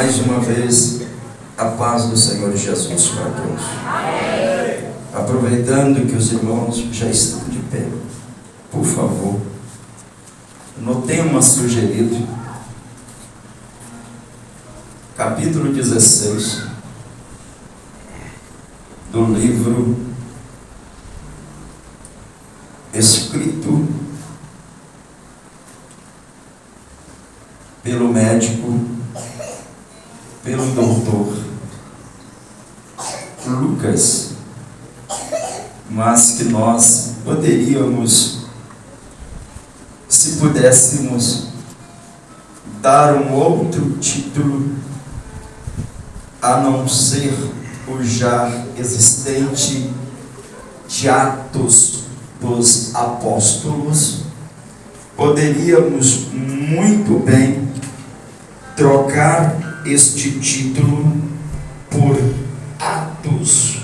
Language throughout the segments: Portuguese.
Mais uma vez, a paz do Senhor Jesus para todos. Amém. Aproveitando que os irmãos já estão de pé, por favor, no tema sugerido, capítulo 16 do livro escrito pelo médico, pelo doutor Lucas, mas que nós poderíamos, se pudéssemos, dar um outro título a não ser o já existente de Atos dos Apóstolos. Poderíamos muito bem trocar este título por Atos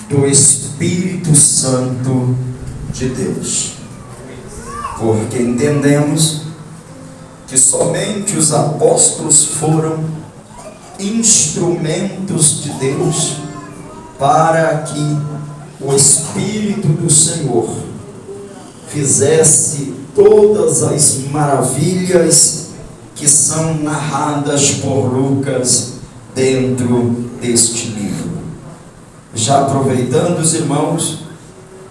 do Espírito Santo de Deus, porque entendemos que somente os apóstolos foram instrumentos de Deus para que o Espírito do Senhor fizesse todas as maravilhas que são narradas por Lucas dentro deste livro. Já aproveitando, os irmãos,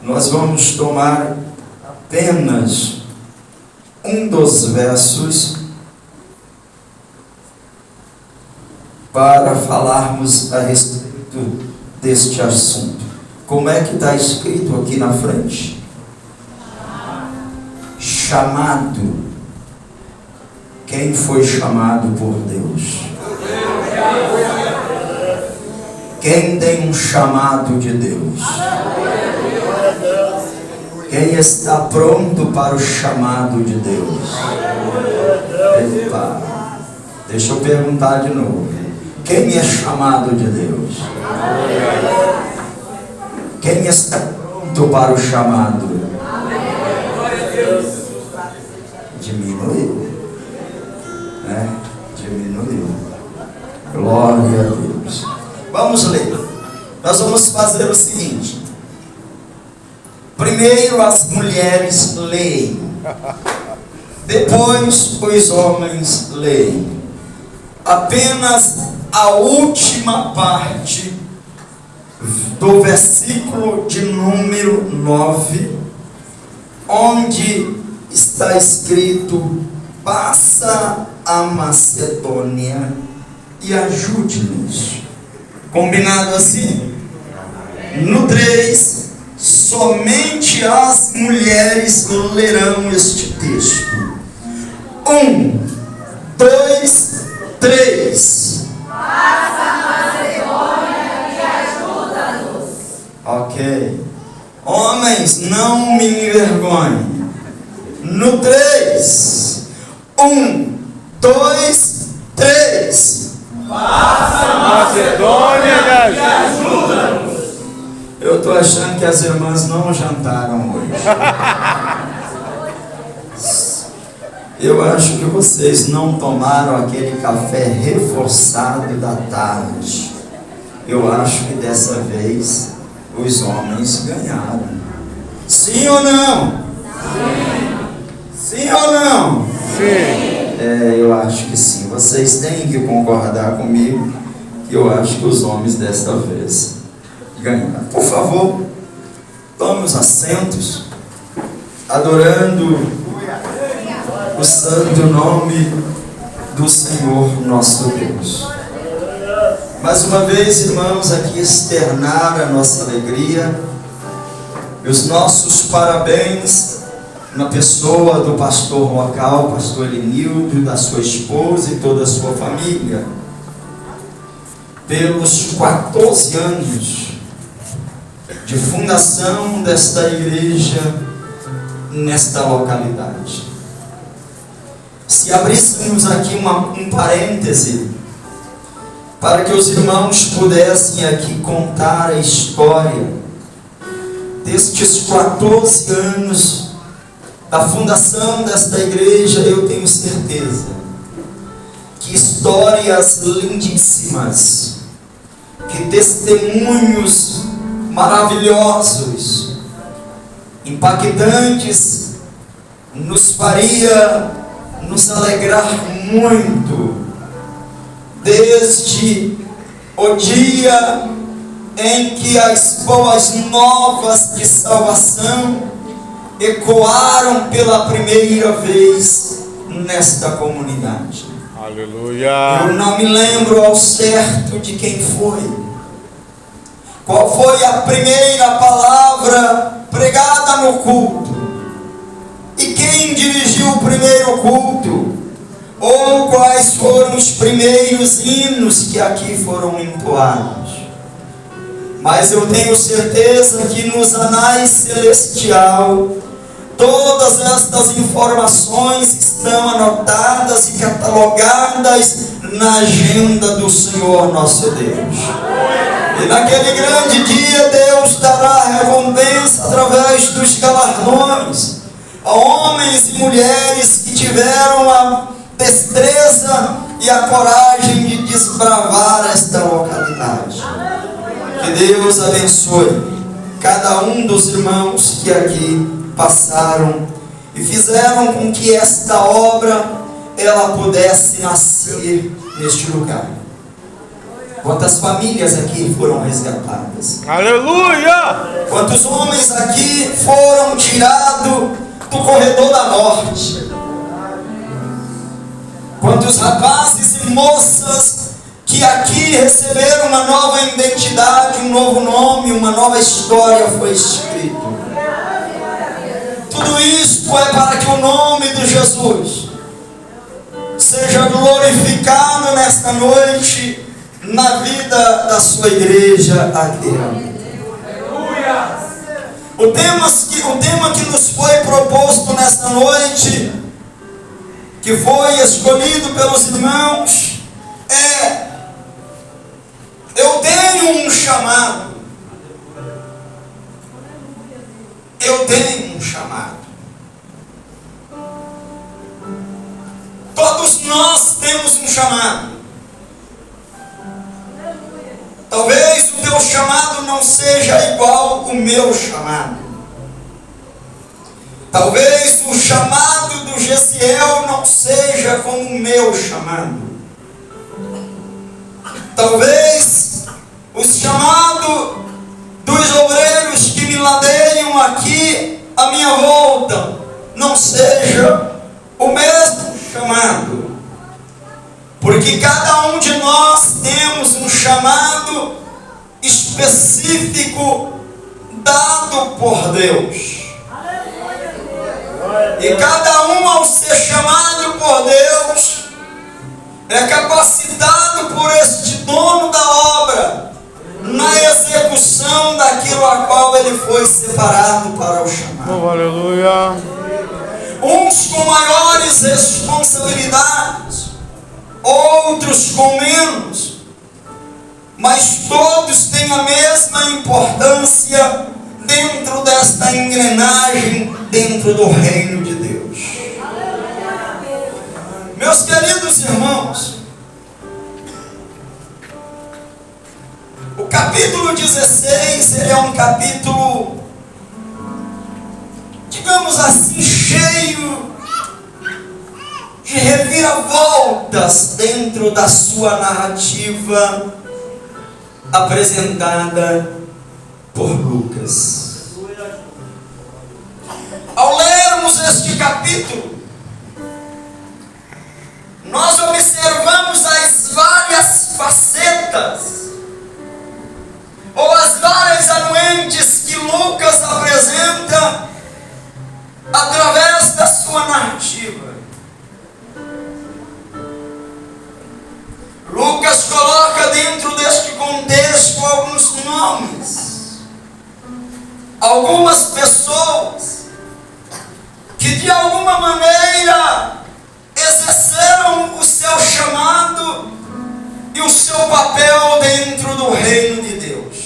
nós vamos tomar apenas um dos versos para falarmos a respeito deste assunto. Como é que está escrito aqui na frente? Chamado. Quem foi chamado por Deus? Quem tem um chamado de Deus? Quem está pronto para o chamado de Deus? Epa. Deixa eu perguntar de novo. Quem é chamado de Deus? Quem está pronto para o chamado? Diminuiu, né? Diminuiu. Glória a Deus. Vamos ler. Nós vamos fazer o seguinte: primeiro as mulheres leem, depois os homens leem. Apenas a última parte do versículo de número 9, onde está escrito: passa a Macedônia e ajude-nos. Combinado assim? No 3, somente as mulheres lerão este texto. 1, 2, 3. Passa a Macedônia e ajuda-nos. Ok. Homens, não me envergonhem. No 3. 1, 2, 3. Passa a Macedônia e ajuda-nos. Eu estou achando que as irmãs não jantaram hoje. Eu acho que vocês não tomaram aquele café reforçado da tarde. Eu acho que dessa vez os homens ganharam. Sim ou não? Sim ou não? Sim. Eu acho que sim. Vocês têm que concordar comigo que eu acho que os homens desta vez ganharam. Por favor, tome os assentos, adorando o santo nome do Senhor nosso Deus. Mais uma vez, irmãos, aqui externar a nossa alegria e os nossos parabéns na pessoa do pastor local, pastor Elenildo, da sua esposa e toda a sua família, pelos 14 anos de fundação desta igreja nesta localidade. Se abríssemos aqui um parêntese, para que os irmãos pudessem aqui contar a história destes 14 anos da fundação desta igreja, eu tenho certeza Que histórias lindíssimas, que testemunhos maravilhosos, impactantes, nos faria nos alegrar muito, desde o dia em que as boas novas de salvação ecoaram pela primeira vez nesta comunidade. Aleluia. Eu não me lembro ao certo de quem foi. Qual foi a primeira palavra pregada no culto? E quem dirigiu o primeiro culto? Ou quais foram os primeiros hinos que aqui foram entoados? Mas eu tenho certeza que nos anais celestial, todas estas informações estão anotadas e catalogadas na agenda do Senhor nosso Deus. E naquele grande dia Deus dará recompensa através dos galardões a homens e mulheres que tiveram a destreza e a coragem de desbravar esta localidade. Que Deus abençoe cada um dos irmãos que aqui passaram e fizeram com que esta obra ela pudesse nascer neste lugar. Quantas famílias aqui foram resgatadas? Aleluia! Quantos homens aqui foram tirados do corredor da morte? Quantos rapazes e moças que aqui receberam uma nova identidade, um novo nome, uma nova história foi escrito. Tudo isto é para que o nome de Jesus seja glorificado nesta noite na vida da sua igreja aqui. O tema que nos foi proposto nesta noite, que foi escolhido pelos irmãos, é: eu tenho um chamado. Eu tenho um chamado. Todos nós temos um chamado. Talvez o teu chamado não seja igual ao meu chamado. Talvez o chamado do Gesiel não seja como o meu chamado. Talvez o chamado dos obreiros que me ladeiam aqui à minha volta não seja o mesmo chamado. Porque cada um de nós temos um chamado específico dado por Deus. E cada um, ao ser chamado por Deus, é capacitado por este dono da obra na execução daquilo a qual ele foi separado para o chamado. Oh, aleluia. Uns com maiores responsabilidades, outros com menos, mas todos têm a mesma importância dentro desta engrenagem, dentro do reino de Deus. Meus queridos irmãos, o capítulo 16, ele é um capítulo, digamos assim, cheio de reviravoltas dentro da sua narrativa apresentada por Lucas. Ao lermos este capítulo, nós observamos as várias facetas ou as várias anuentes que Lucas apresenta através da sua narrativa. Lucas coloca dentro deste contexto alguns nomes, algumas pessoas que de alguma maneira exerceram o seu chamado e o seu papel dentro do reino de Deus.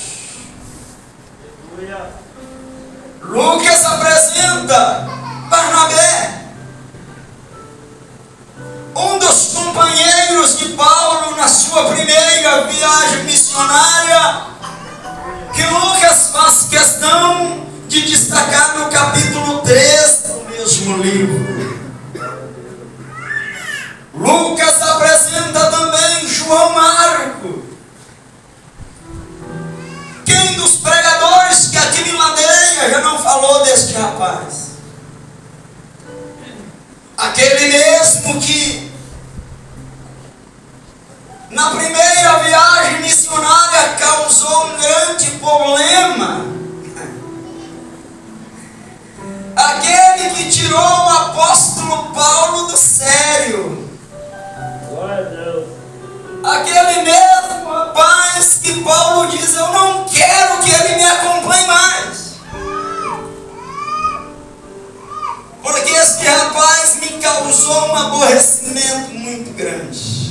Lucas apresenta Barnabé, um dos companheiros sua primeira viagem missionária, que Lucas faz questão de destacar no capítulo 3 do mesmo livro. Lucas apresenta também João Marco. Quem dos pregadores que aqui me ladeia já não falou deste rapaz? Aquele mesmo que na primeira viagem missionária causou um grande problema. Aquele que tirou o apóstolo Paulo do sério. Glória a Deus. Aquele mesmo rapaz que Paulo diz: eu não quero que ele me acompanhe mais, porque este rapaz me causou um aborrecimento muito grande.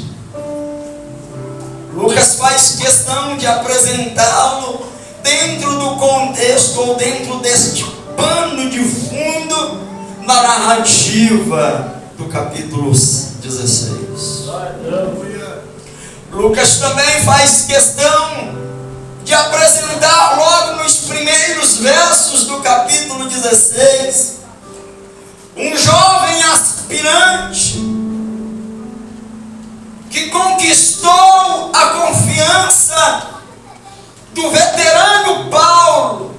Lucas faz questão de apresentá-lo dentro do contexto, ou dentro deste pano de fundo, na narrativa do capítulo 16. Lucas também faz questão de apresentar logo nos primeiros versos do capítulo 16 um jovem aspirante que conquistou a confiança do veterano Paulo.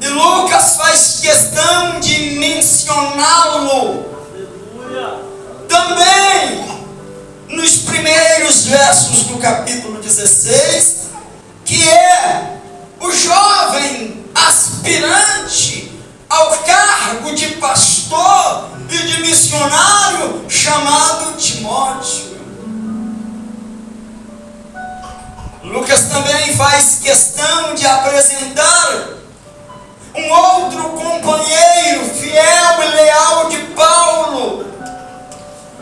E Lucas faz questão de mencioná-lo também nos primeiros versos do capítulo 16, que é o jovem aspirante ao cargo de pastor e de missionário chamado Timóteo. Lucas também faz questão de apresentar um outro companheiro fiel e leal de Paulo,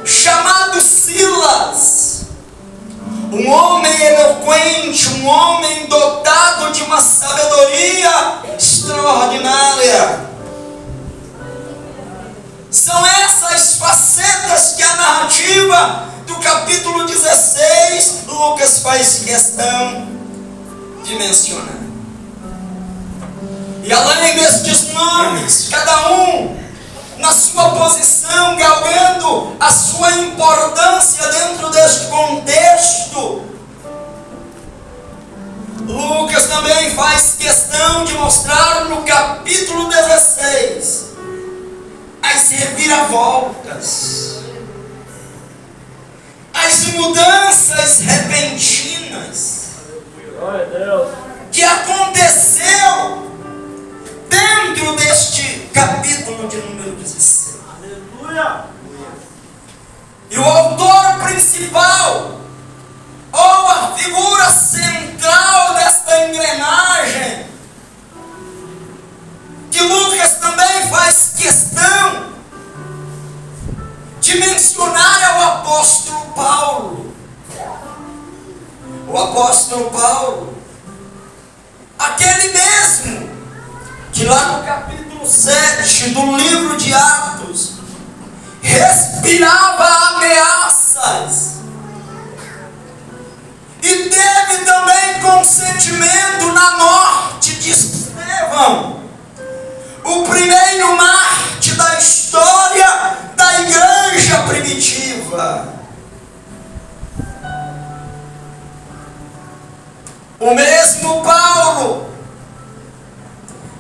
chamado Silas, um homem eloquente, um homem dotado de uma sabedoria extraordinária. São essas facetas que a narrativa do capítulo 16 Lucas faz questão de mencionar. E além destes nomes, cada um na sua posição, galgando a sua importância dentro deste contexto, Lucas também faz questão de mostrar no capítulo 16 as reviravoltas, as mudanças repentinas que aconteceu dentro deste capítulo de número 16. Aleluia. E o autor principal, ou a figura central desta engrenagem, que Lucas também faz questão de mencionar, é o apóstolo Paulo. O apóstolo Paulo, aquele mesmo que lá no capítulo 7 do livro de Atos respirava ameaças e teve também consentimento na morte de Estevão, o primeiro mártir da história da igreja primitiva. O mesmo Paulo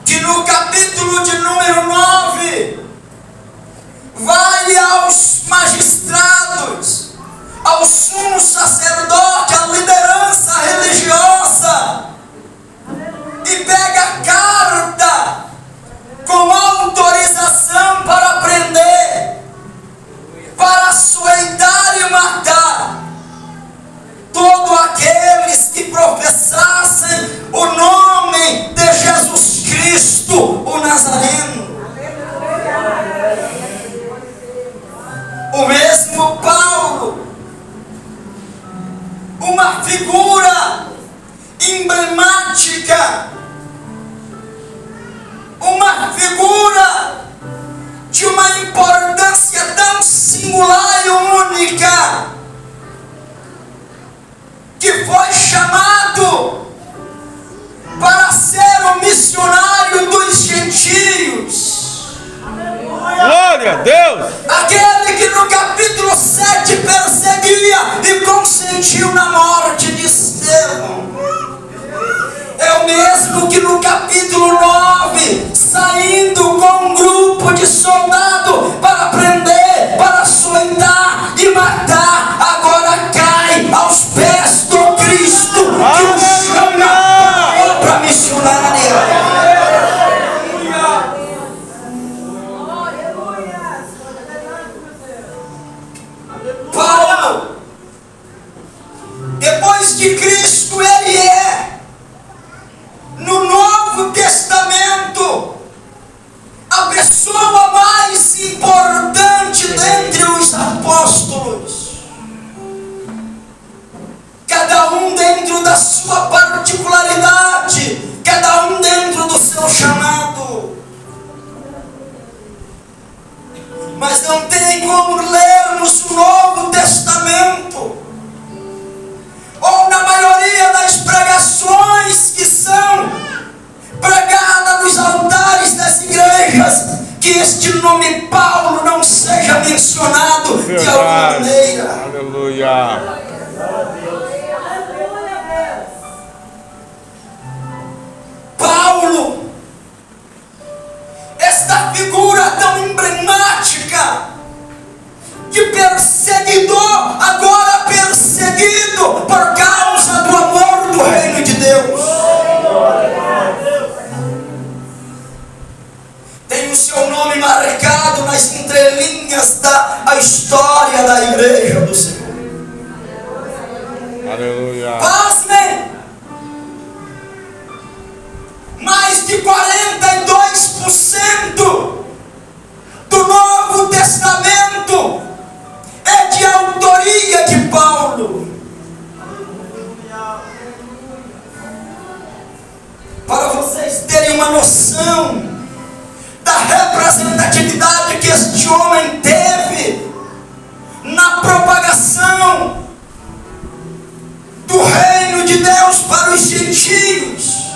que no capítulo de número 9 vai aos magistrados, ao sumo sacerdote, à liderança religiosa, e pega a carta com autorização para prender, para açoitar e matar todos aqueles que professassem o nome de Jesus Cristo, o Nazareno. O mesmo Paulo, uma figura emblemática, uma figura de uma importância tão singular e única, capítulo 9, saindo com um grupo de soldados para prender, para açoitar e matar, agora cai aos pés do Cristo que o chama para a obra missionária. Paulo, depois que Cristo ele é, no Novo Testamento, a pessoa mais importante dentre os apóstolos, cada um dentro da sua particularidade, cada um dentro do seu chamado. Mas não tem como lermos o Novo Testamento, ou na maioria das pregações que são pregadas nos altares das igrejas, que este nome Paulo não seja mencionado de alguma maneira. Aleluia. Paulo, esta figura tão emblemática de perseguidor, agora perseguido por causa do amor do reino de Deus, tem o seu nome marcado nas entrelinhas da história da igreja do Senhor. Aleluia. Pasmem! Mais de 42% do Novo Testamento é de autoria de Paulo. Para vocês terem uma noção da representatividade que este homem teve na propagação do reino de Deus para os gentios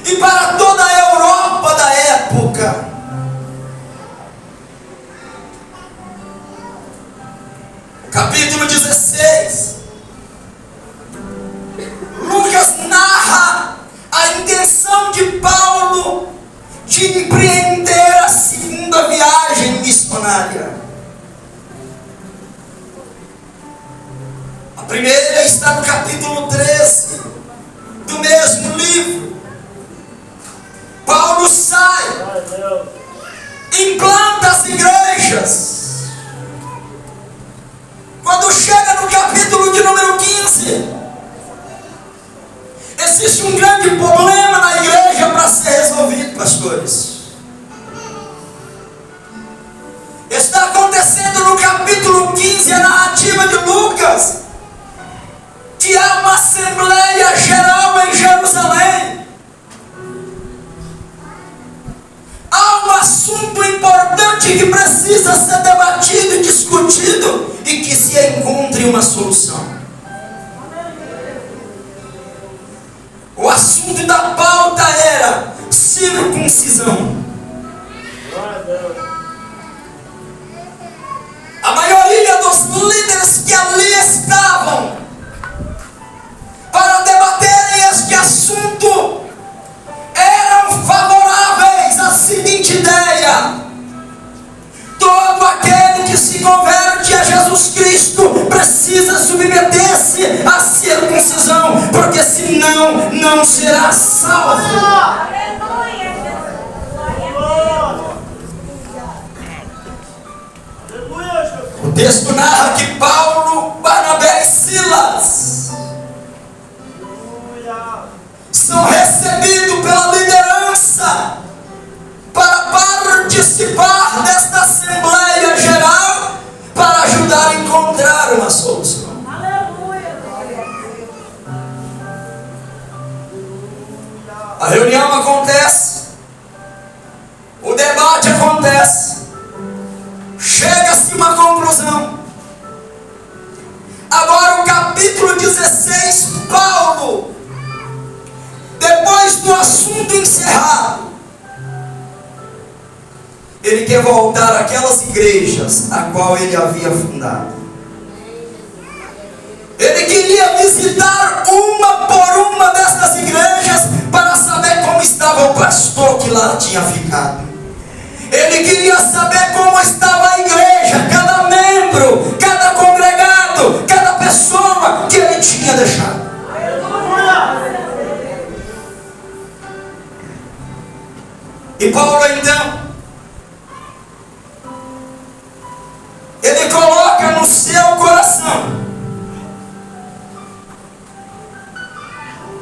e para toda a Europa da época. Capítulo 16, Lucas narra a intenção de Paulo de empreender a segunda viagem missionária. A primeira está no capítulo 13 do mesmo livro. Paulo sai, implanta as igrejas. Quando chega no capítulo de número 15, existe um grande problema na igreja para ser resolvido, pastores. Está acontecendo no capítulo 15, a narrativa de Lucas, que há uma assembleia geral em Jerusalém. Há um assunto importante que precisa ser debatido e discutido e que se encontre uma solução. O assunto da pauta era circuncisão. A maioria dos líderes que ali estavam para debaterem este assunto eram favoráveis à seguinte ideia: todo aquele que se converte a Jesus Cristo precisa submeter-se à circuncisão, porque senão não será salvo. O texto narra que Paulo, Barnabé e Silas são recebidos pela liderança para participar desta Assembleia Geral para ajudar a encontrar uma solução. A reunião acontece, o debate acontece, chega-se a uma conclusão. Agora o capítulo 16, Paulo, depois do assunto encerrado, ele quer voltar àquelas igrejas a qual ele havia fundado. Ele queria visitar uma por uma destas igrejas para saber como estava o pastor. pastor que lá tinha ficado. Ele queria saber como estava a igreja, cada membro, cada congregado, cada pessoa que ele tinha deixado. E Paulo então, ele coloca no seu coração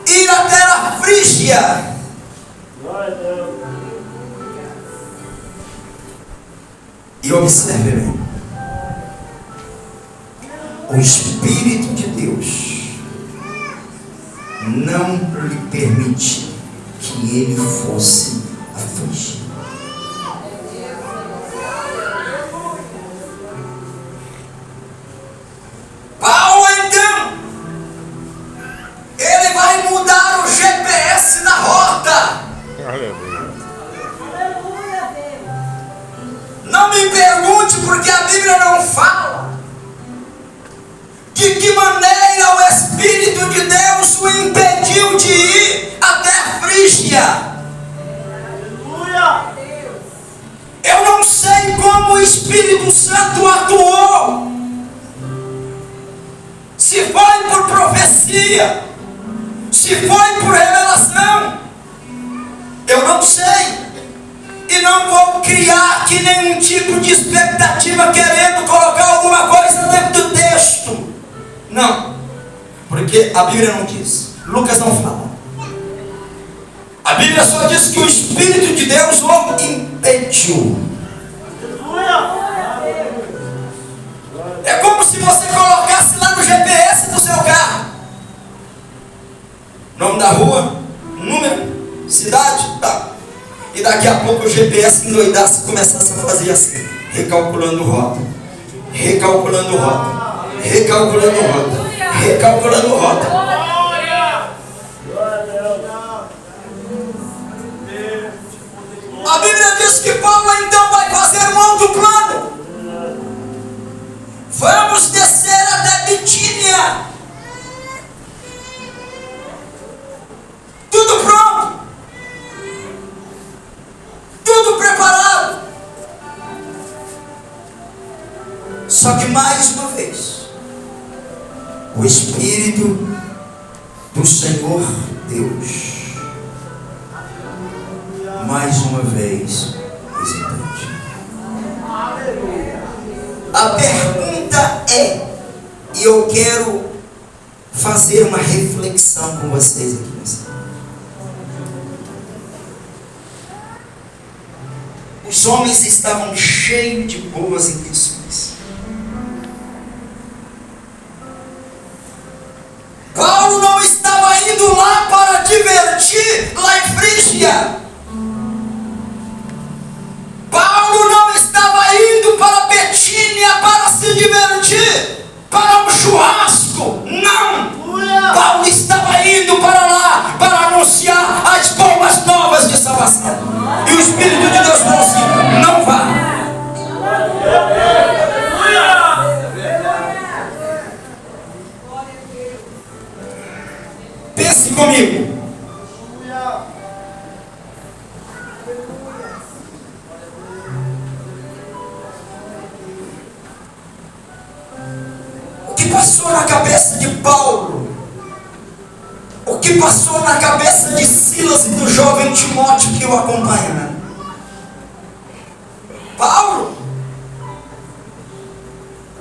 ir até a Frígia. E observe bem, o Espírito de Deus não lhe permitiu que ele fosse a Frígia. Paulo então, ele vai mudar o GPS da rota. Aleluia. Não me pergunte porque a Bíblia não fala de que maneira o Espírito de Deus o impediu de ir até a Frígia. Eu não sei como o Espírito Santo atuou. Se foi por profecia, se foi por revelação, eu não sei. E não vou criar aqui nenhum tipo de expectativa querendo colocar alguma coisa dentro do texto. Não. Porque a Bíblia não diz. Lucas não fala. A Bíblia só diz que o Espírito de Deus o impediu. É como se você colocasse lá no GPS do seu carro nome da rua, número, cidade, tá. E daqui a pouco o GPS endoidasse e começasse a fazer assim, recalculando rota, recalculando rota, recalculando rota, recalculando rota. A Bíblia diz que Paulo então vai fazer um outro plano. Vamos descer até Bitínia. Tudo pronto. Tudo preparado. Só que mais uma vez, o Espírito do Senhor Deus mais uma vez hesitante. A pergunta é, e eu quero fazer uma reflexão com vocês aqui nessa. Os homens estavam cheios de boas intenções. Paulo não estava indo lá para divertir lá em Frígia. Paulo não estava indo para Betínia para se divertir, para um churrasco. Não! Paulo estava indo para lá para anunciar as boas novas de salvação. E o Espírito de Deus falou assim: não vá. Pense comigo. O que passou na cabeça de Paulo? O que passou na cabeça de Silas e do jovem Timóteo que o acompanha? Paulo,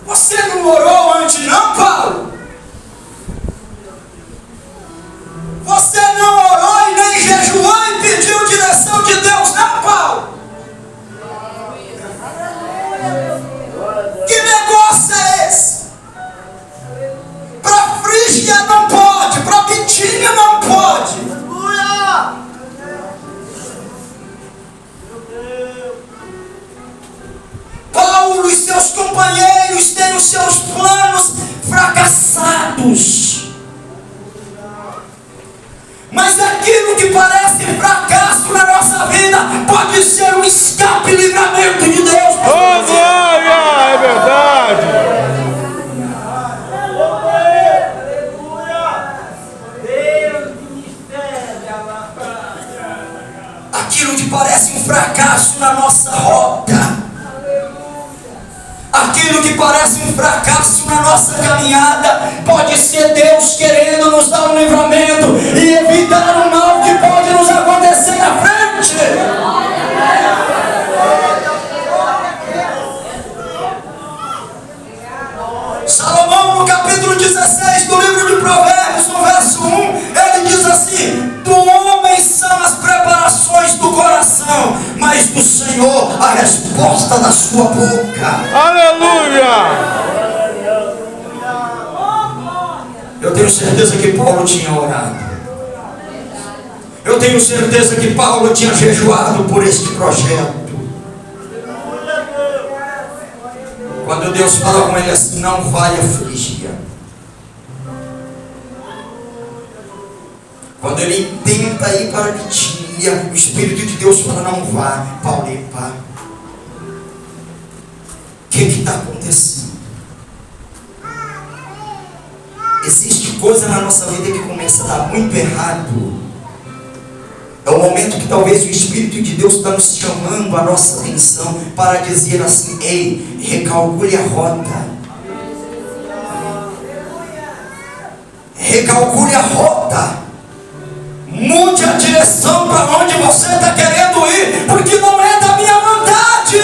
você não orou antes não, Paulo? Você não orou e nem jejuou e pediu direção de Deus não, Paulo? Que negócio é esse? Para Frígia não pode, para Bitínia não pode. Paulo e seus companheiros têm os seus planos fracassados. Mas aquilo que parece fracasso na nossa vida pode ser um escape e livramento de Deus. Oh, glória! É verdade! Aquilo que parece um fracasso na nossa caminhada, pode ser Deus querendo nos dar um livramento e evitar o mal que pode nos acontecer na frente. Salomão, no capítulo 16 do livro de Provérbios, no verso 1, ele diz assim: do homem são as preparações do coração, mas do Senhor a resposta da sua boca. Aleluia! Eu tenho certeza que Paulo tinha orado. Eu tenho certeza que Paulo tinha jejuado por este projeto. Quando Deus fala com ele assim: não vai a Frígia. Quando ele tenta ir para a Bitínia, o Espírito de Deus fala: não vá. Paulo, pá. O que está acontecendo? Existe coisa na nossa vida que começa a dar muito errado. É o momento que talvez o Espírito de Deus está nos chamando a nossa atenção para dizer assim: ei, recalcule a rota. Recalcule a rota. Mude a direção para onde você está querendo ir, porque não é da minha vontade.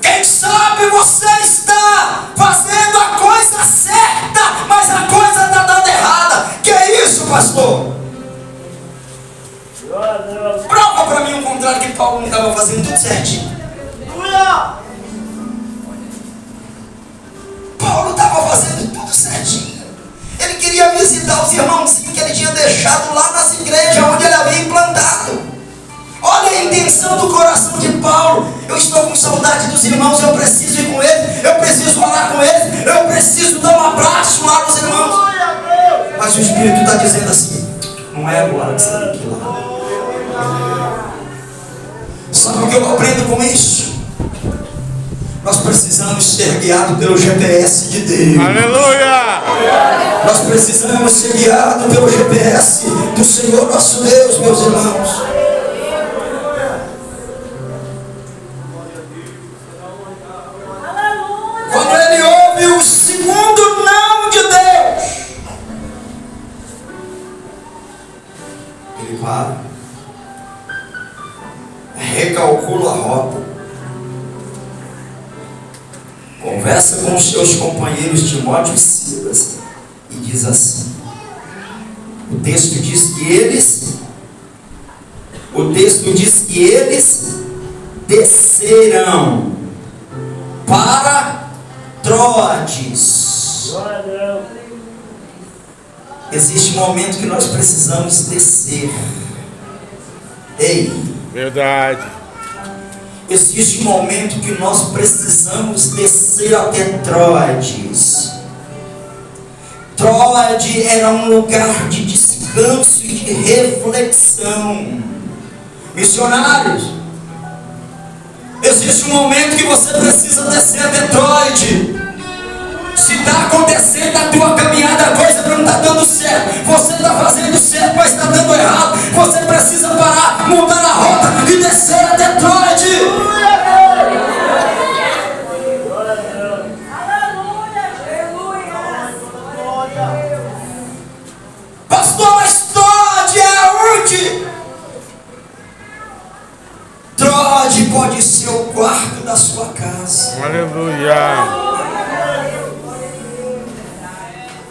Quem sabe você está fazendo a coisa certa, mas a coisa está dando errada. Que é isso, pastor? Prova para mim o contrário, que Paulo não estava fazendo tudo certinho. Paulo estava fazendo tudo certinho. Ele queria visitar os irmãozinhos que ele tinha deixado lá nas igrejas onde ele havia implantado. Olha a intenção do coração de Paulo: eu estou com saudade dos irmãos, eu preciso ir com eles, eu preciso orar com eles, eu preciso dar um abraço lá nos irmãos. Mas o Espírito está dizendo assim: não é agora que você tem que ir lá. Sabe o que eu aprendo com isso? Nós precisamos ser guiados pelo GPS de Deus. Aleluia! Nós precisamos ser guiados pelo GPS do Senhor nosso Deus, meus irmãos. Quando ele ouve o segundo não de Deus, ele para, recalcula a rota, conversa com os seus companheiros Timóteo e Silas e diz assim: o texto diz que eles descerão para Troades. Existe um momento que nós precisamos descer. Ei, verdade. existe um momento que nós precisamos descer até Troades. Troade era um lugar de descanso e de reflexão. Missionários, existe um momento que você precisa descer até Troade. Se está acontecendo na tua caminhada, a coisa não está dando certo, você está fazendo certo, mas está dando errado, você precisa parar, mudar a rota e descer até Troade. Pastor, mas Troade é onde? Troade pode ser o quarto da sua casa. Aleluia!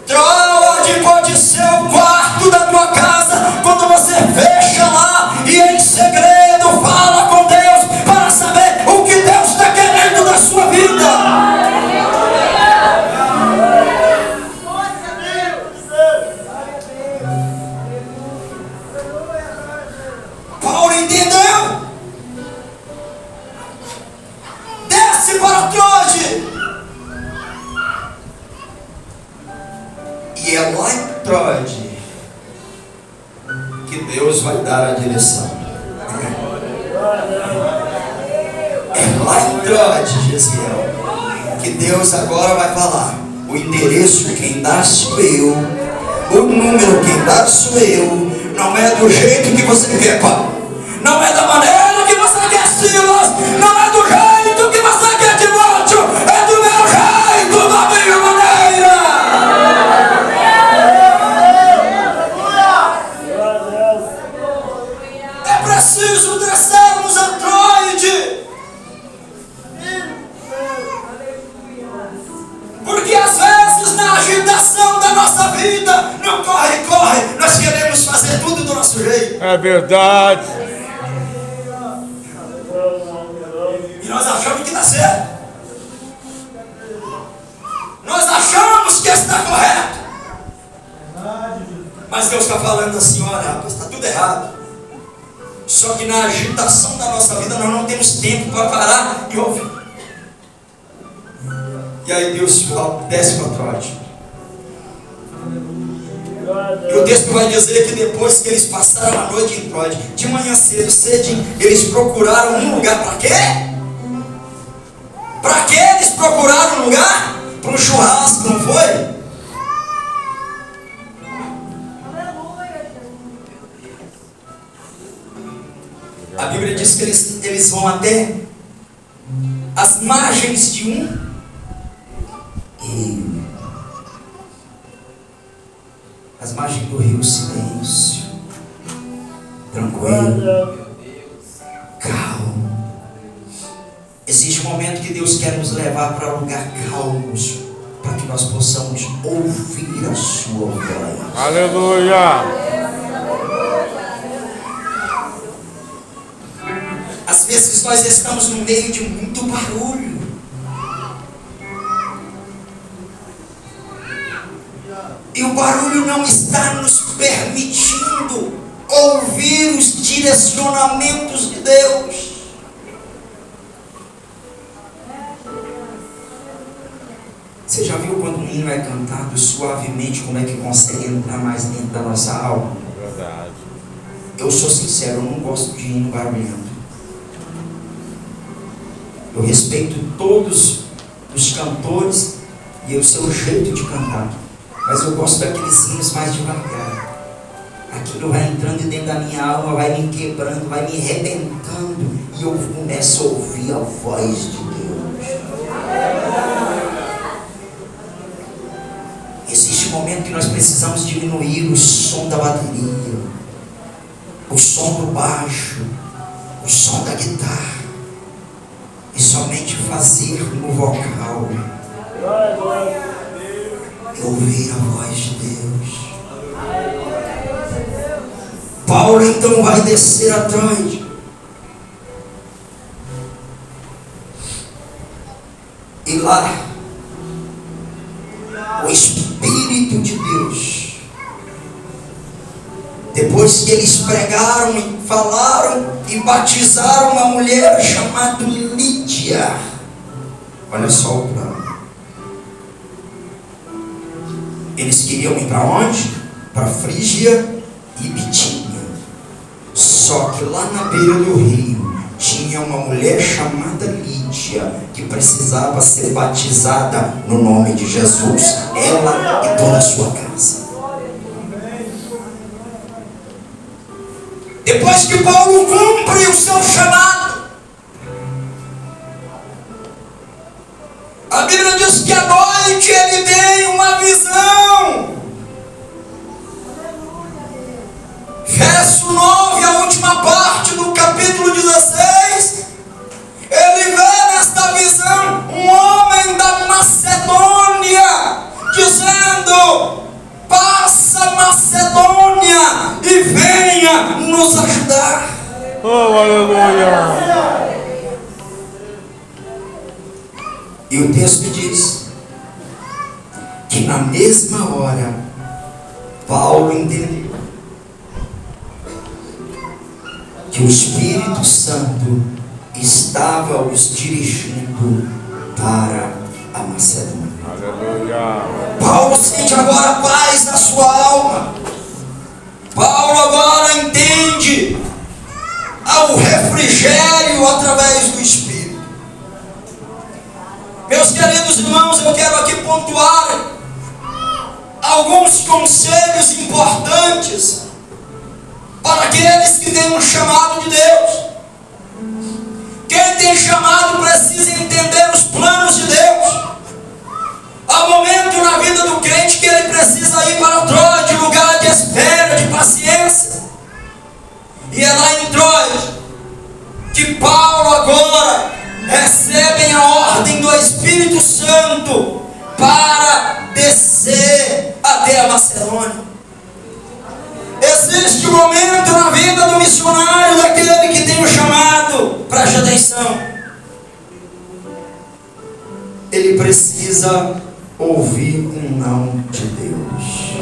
Troade pode ser o quarto da tua casa, quando você fecha lá e em segredo fala com Deus para saber o que Deus está querendo da sua vida. Paulo entendeu? Desce para Troade. E é lá em Troade que Deus vai dar a direção. É lá em Troade, Gesiel, que Deus agora vai falar: o endereço quem dá sou eu, o número quem dá sou eu. Não é do jeito que você quer, Paulo. Não é da maneira que você quer, Silas. Não é do jeito que você quer, Timóteo. É do meu jeito, da minha maneira. É preciso descermos a Troide. Porque às vezes na agitação da nossa vida, no corre, nós queremos fazer tudo do nosso jeito. É verdade. E nós achamos que está certo. Nós achamos que está correto. Mas Deus está falando assim, olha, rapaz, está tudo errado. Só que na agitação da nossa vida nós não temos tempo para parar e ouvir. E aí Deus fala, desce para Troade. E o texto vai dizer que depois que eles passaram a noite em Troade, de manhã cedinho, eles procuraram um lugar para quê? Para que eles procuraram um lugar? Para um churrasco, não foi? A Bíblia diz que eles vão até as margens de um rio. As margens do rio, silêncio, tranquilo, calmo. Existe um momento que Deus quer nos levar para lugar calmos, para que nós possamos ouvir a sua voz. Aleluia. Às vezes nós estamos no meio de muito barulho. E o barulho não está nos permitindo ouvir os direcionamentos de Deus. Você já viu quando um hino é cantado suavemente, como é que consegue entrar mais dentro da nossa alma? Verdade. Eu sou sincero, eu não gosto de hino barulhento. Eu respeito todos os cantores e o seu jeito de cantar. Mas eu gosto daqueles hinos mais devagar. Aquilo vai entrando dentro da minha alma, vai me quebrando, vai me arrebentando. E eu começo a ouvir a voz de Deus. Existe um momento que nós precisamos diminuir o som da bateria, o som do baixo, o som da guitarra. E somente fazer no vocal. Ouvir a voz de Deus. Paulo então vai descer a Troade. E lá, o Espírito de Deus, depois que eles pregaram e falaram e batizaram uma mulher chamada Lídia. Olha só o plano. Eles queriam ir para onde? Para Frígia e Bitínia. Só que lá na beira do rio tinha uma mulher chamada Lídia que precisava ser batizada no nome de Jesus, ela e toda a sua casa. Depois que Paulo cumpre o seu chamado, a Bíblia diz que à noite ele tem uma visão. Verso 9, a última parte do capítulo 16, ele vê nesta visão um homem da Macedônia dizendo: passa Macedônia e venha nos ajudar. Oh, aleluia. E o texto diz que na mesma hora Paulo entendeu que o Espírito Santo estava os dirigindo para a Macedônia. Aleluia. Paulo sente agora paz na sua alma. Paulo agora entende ao refrigério através do Espírito. Meus queridos irmãos, eu quero aqui pontuar alguns conselhos importantes para aqueles que têm um chamado de Deus. Quem tem chamado precisa entender os planos de Deus. Há momento na vida do crente que ele precisa ir para Troia, de lugar de espera, de paciência. E é lá em Troia que Paulo agora recebe a ordem do Espírito Santo para descer até a Macedônia. Existe um momento na vida do missionário, daquele que tem um chamado, preste atenção. Ele precisa ouvir um não de Deus.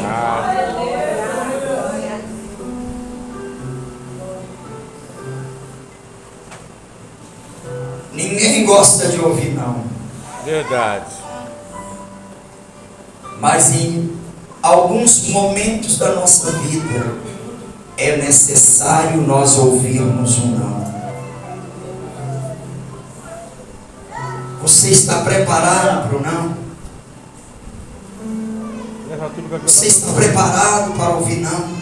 Ninguém gosta de ouvir não. Verdade. Mas em alguns momentos da nossa vida é necessário nós ouvirmos um não. Você está preparado para o não? Você está preparado para ouvir não?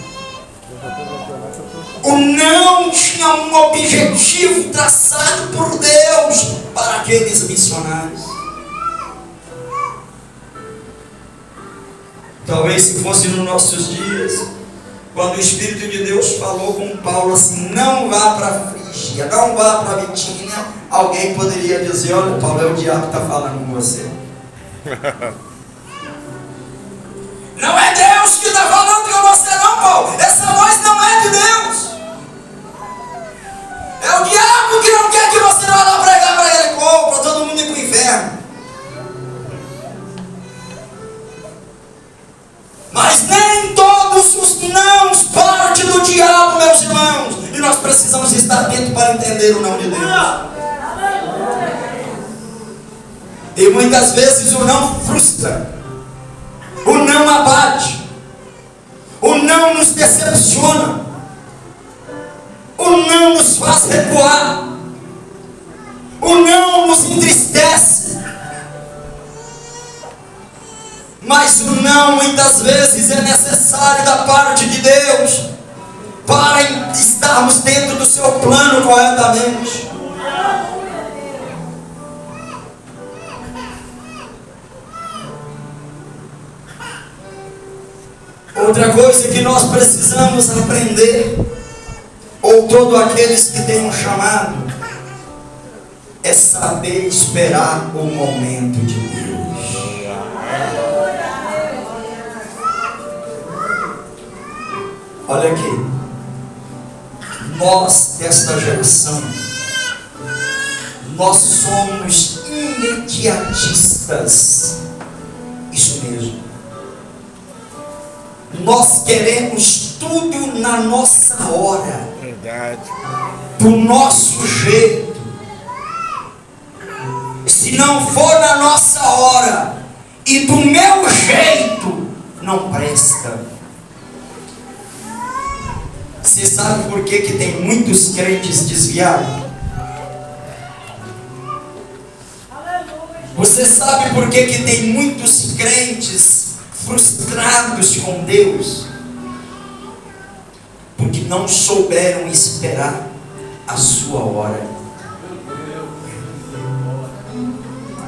O não tinha um objetivo traçado por Deus para aqueles missionários. Talvez se fosse nos nossos dias, quando o Espírito de Deus falou com Paulo assim: não vá para a Frígia, não vá para a Bitínia, alguém poderia dizer: olha, Paulo, é o diabo que está falando com você. Não é Deus que está falando com você não, Paulo. Essa voz não é de Deus. É o diabo que não quer que você vá lá pregar para ele, para todo mundo ir para o inferno. Mas nem todos os nãos partem do diabo, meus irmãos. E nós precisamos estar atentos para entender o não de Deus. E muitas vezes o não frustra. O não abate. O não nos decepciona. O não nos faz recuar. O não nos entristece. Mas o não muitas vezes é necessário da parte de Deus para estarmos dentro do seu plano corretamente. Outra coisa que nós precisamos aprender, ou todos aqueles que têm um chamado, é saber esperar o momento de Deus. Olha aqui, nós desta geração, nós somos imediatistas. Isso mesmo. Nós queremos tudo na nossa hora. Verdade. Do nosso jeito. Se não for na nossa hora e do meu jeito, não presta. Você sabe por que tem muitos crentes desviados? Você sabe por que tem muitos crentes frustrados com Deus? Porque não souberam esperar a sua hora.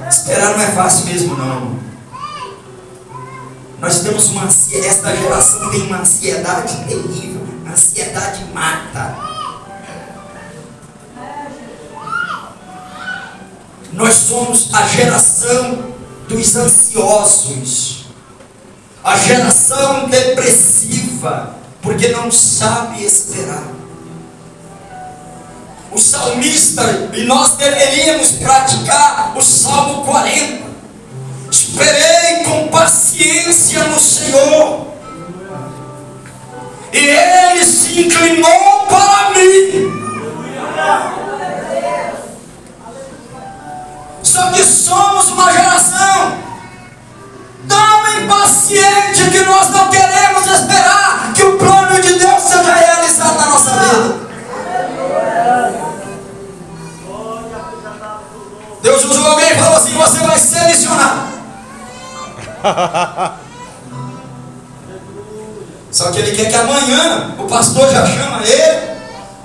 Esperar não é fácil mesmo não. Nós temos uma ansiedade, esta geração tem uma ansiedade terrível. A ansiedade mata. Nós somos a geração dos ansiosos, a geração depressiva, porque não sabe esperar. O salmista, e nós deveríamos praticar o Salmo 40. Esperei com paciência no Senhor, e Ele se inclinou para mim. Só que somos uma geração tão impaciente que nós não queremos esperar que o plano de Deus seja realizado na nossa vida. Deus usou alguém e falou assim: você vai ser missionário. Só que ele quer que amanhã o pastor já chama ele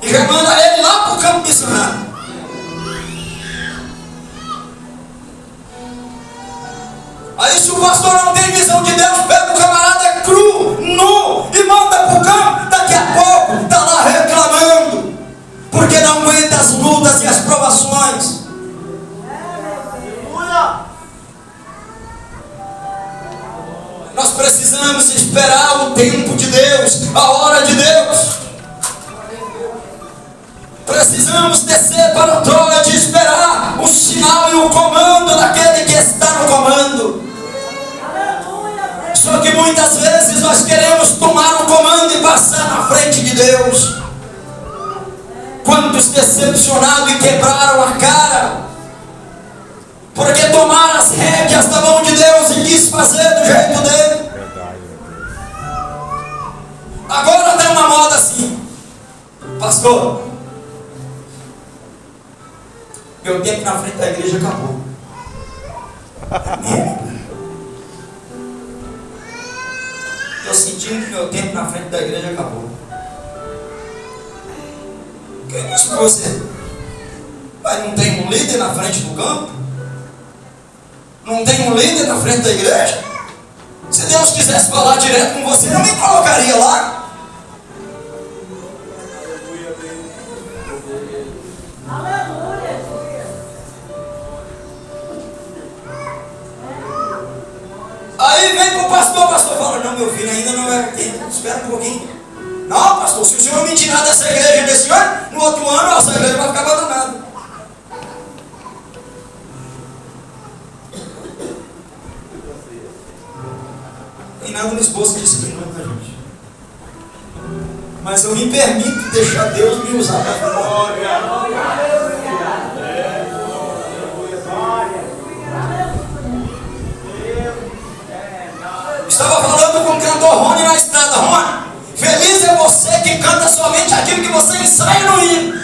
e já manda ele lá para o campo missionário. Aí se o pastor não tem visão de Deus, pega o camarada cru, nu e manda para o campo. Daqui a pouco está lá reclamando, porque não aguenta as lutas e as provações. Nós precisamos esperar o tempo de Deus, a hora de Deus. Precisamos descer para o trono e esperar o sinal e o comando daquele que está no comando. Só que muitas vezes nós queremos tomar o comando e passar na frente de Deus. Quantos decepcionados e quebraram a cara porque tomaram as rédeas da mão de Deus e quis fazer do jeito dele. Agora tem uma moda assim: pastor, meu tempo na frente da igreja acabou. Estou sentindo que meu tempo na frente da igreja acabou. Quem disse para você? Mas não tem um líder na frente do campo? Não tem um líder na frente da igreja? Se Deus quisesse falar direto com você, não me colocaria lá. Aí vem para o pastor fala: não, meu filho, ainda não é tempo, espera um pouquinho. Não, pastor, se o senhor me tirar dessa igreja desse ano, no outro ano essa igreja vai ficar abandonada. Tem nada no esboço disciplinando a gente. Mas eu me permito deixar Deus me usar para falar. Estava falando com o cantor Rony na estrada. Rony, feliz é você que canta somente aquilo que você ensaia no hino.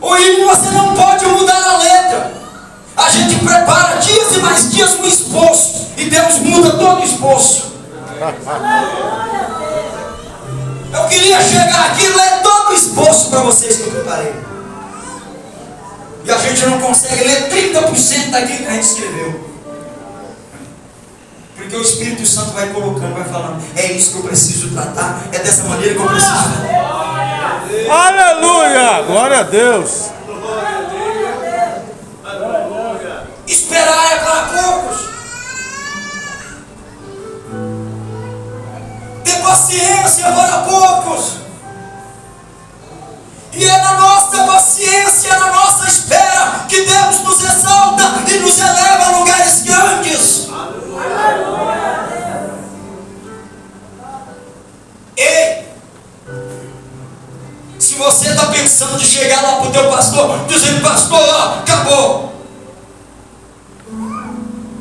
O hino você não pode mudar a letra. A gente prepara dias e mais dias um esboço, e Deus muda todo o esboço. Eu queria chegar aqui e ler todo o esboço para vocês que eu preparei. E a gente não consegue ler 30% daquilo que a gente escreveu. Porque o Espírito Santo vai colocando, vai falando: é isso que eu preciso tratar, é dessa maneira que eu preciso fazer. Aleluia! Glória a Deus! Esperar é para poucos. Ter paciência é para poucos. E é na nossa paciência, é na nossa espera, que Deus nos exalta e nos eleva a lugares grandes. Ei, se você está pensando de chegar lá para o teu pastor, dizendo: pastor, acabou.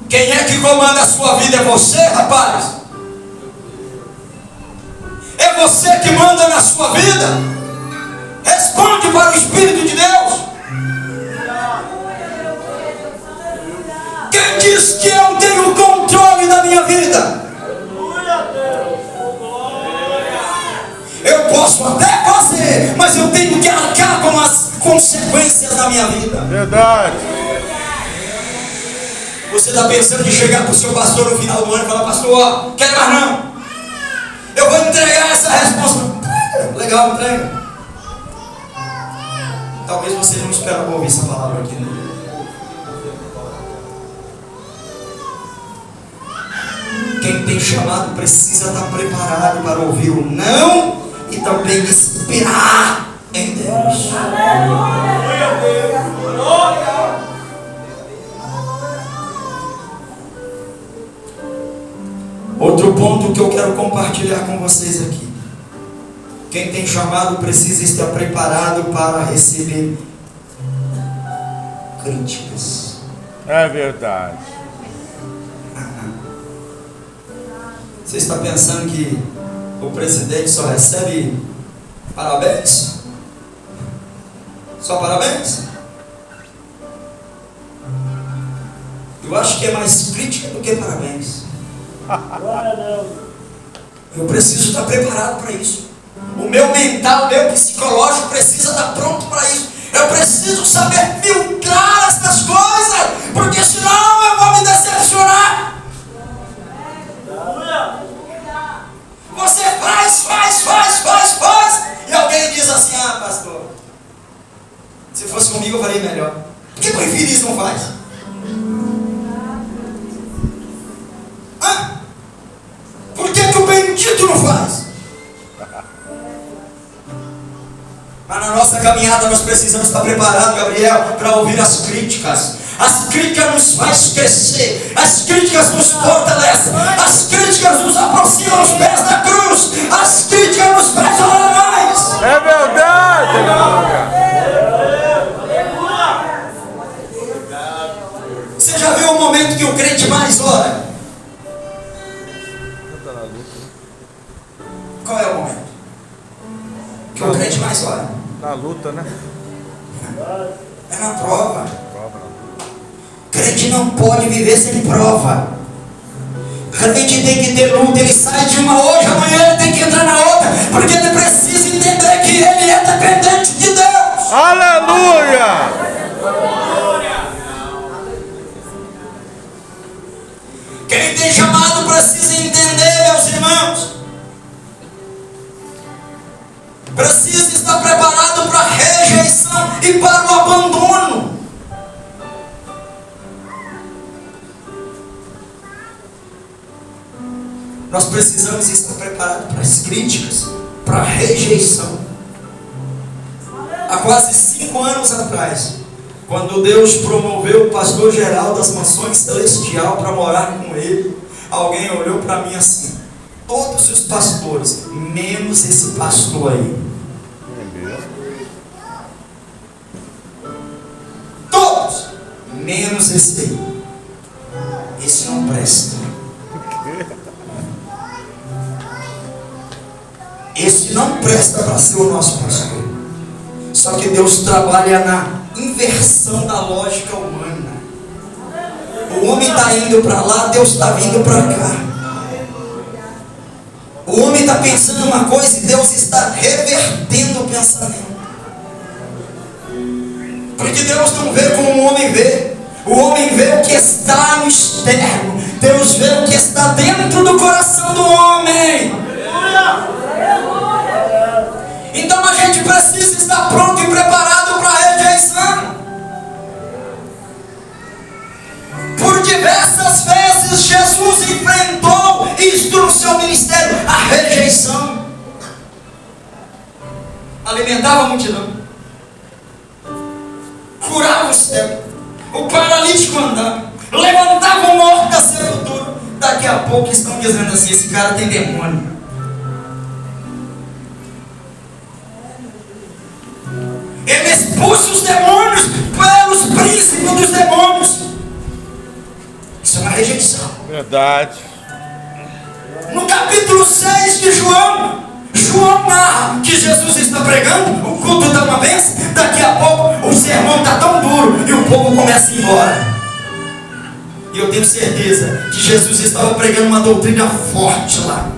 Quem é que comanda a sua vida? É você, rapaz? É você que manda na sua vida? Responde para o Espírito de Deus. Quem diz que eu tenho o controle da minha vida? Eu posso até fazer, mas eu tenho que arcar com as consequências da minha vida. Verdade. Você está pensando de chegar para o seu pastor no final do ano e falar: pastor, ó, quer mais não? Eu vou entregar essa responsabilidade. Legal, entrega. Talvez você não esperava ouvir essa palavra aqui, né? Quem tem chamado precisa estar preparado para ouvir o não e também esperar em Deus. Outro ponto que eu quero compartilhar com vocês aqui: quem tem chamado precisa estar preparado para receber críticas. É verdade. Você está pensando que o presidente só recebe parabéns? Só parabéns? Eu acho que é mais crítica do que parabéns. Eu preciso estar preparado para isso. O meu mental, o meu psicológico precisa estar pronto para isso. Eu preciso saber filtrar essas coisas, porque senão eu vou me decepcionar. Você faz, e alguém diz assim: ah, pastor, se fosse comigo eu faria melhor. Por que o infeliz não faz? Hã? Por que o bendito não faz? Mas na nossa caminhada nós precisamos estar preparados, Gabriel, para ouvir as críticas. As críticas nos fazem crescer, as críticas nos fortalecem, as críticas nos aproximam dos pés da cruz, as críticas nos fazem orar mais. É verdade, aleluia. Você já viu o momento que o crente mais ora? Qual é o momento que o crente mais ora? Na luta, né? É na prova. Crente não pode viver sem prova. Crente tem que ter luta. Ele sai de uma hoje, amanhã ele tem que entrar na outra, porque ele precisa entender que ele é dependente de Deus. Aleluia! Quem tem chamado precisa entender, meus irmãos. Precisa estar preparado para a rejeição e para o abandono. Nós precisamos estar preparados para as críticas, para a rejeição. Há quase 5 anos atrás, quando Deus promoveu o pastor geral das Mansões Celestial para morar com ele, alguém olhou para mim assim: todos os pastores, menos esse pastor aí. Todos, menos esse aí. Esse não presta. Esse não presta para ser o nosso pastor. Só que Deus trabalha na inversão da lógica humana. O homem está indo para lá, Deus está vindo para cá. O homem está pensando uma coisa e Deus está revertendo o pensamento. Porque Deus não vê como o homem vê. O homem vê o que está no externo. Deus vê o que está dentro do coração do homem. Então a gente precisa estar pronto e preparado para a rejeição. Por diversas vezes Jesus enfrentou isto no seu ministério, a rejeição. Alimentava a multidão, curava o cego, o paralítico andava, levantava o morto da sepultura. Daqui a pouco estão dizendo assim: esse cara tem demônio. Ele expulsa os demônios pelos príncipes dos demônios. Isso é uma rejeição. Verdade. No capítulo 6 de João narra que Jesus está pregando, o culto dá uma vez, daqui a pouco o sermão está tão duro e o povo começa a ir embora. E eu tenho certeza que Jesus estava pregando uma doutrina forte lá.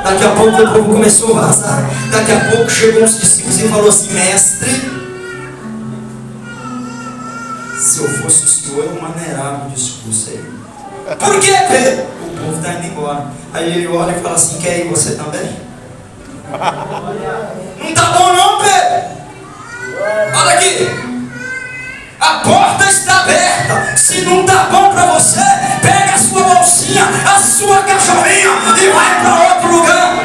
Daqui a pouco o povo começou a vazar. Daqui a pouco chegou os discípulos e falou assim: mestre, se eu fosse o senhor, eu maneirava o discurso aí. Por quê, Pedro? O povo está indo embora. Aí ele olha e fala assim: quer ir você também? Não tá bom não, Pedro? Olha aqui, a porta está aberta. Se não tá bom para você, pega a sua bolsinha, a sua cachorrinha e vai para outro lugar.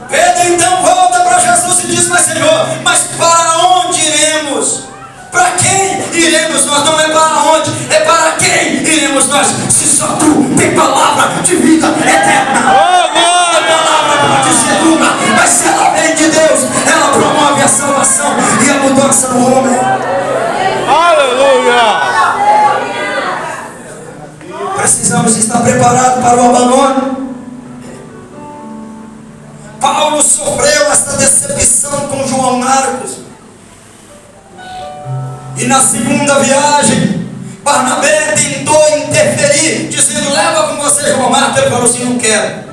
Pedro então volta para Jesus e diz: mas Senhor, mas para onde iremos? Para quem iremos nós? Não é para onde, é para quem iremos nós? Se só tu tem palavra de vida eterna. A palavra pode ser uma, mas se ela vem de Deus, ela promove a salvação e a mudança no homem. Aleluia! Precisamos estar preparados para o abandono. Paulo sofreu esta decepção com João Marcos. E na segunda viagem, Barnabé tentou interferir, dizendo: leva com você João Marcos. Ele falou assim: não quero.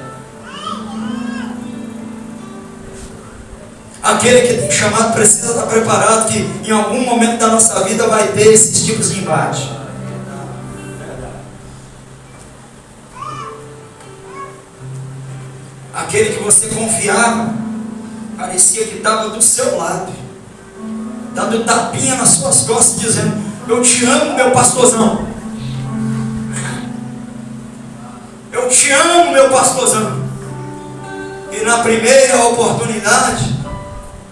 Aquele que tem chamado precisa estar preparado, que em algum momento da nossa vida vai ter esses tipos de embate. Aquele que você confiava, parecia que estava do seu lado, dando tapinha nas suas costas, dizendo: eu te amo, meu pastorzão. Eu te amo, meu pastorzão. E na primeira oportunidade,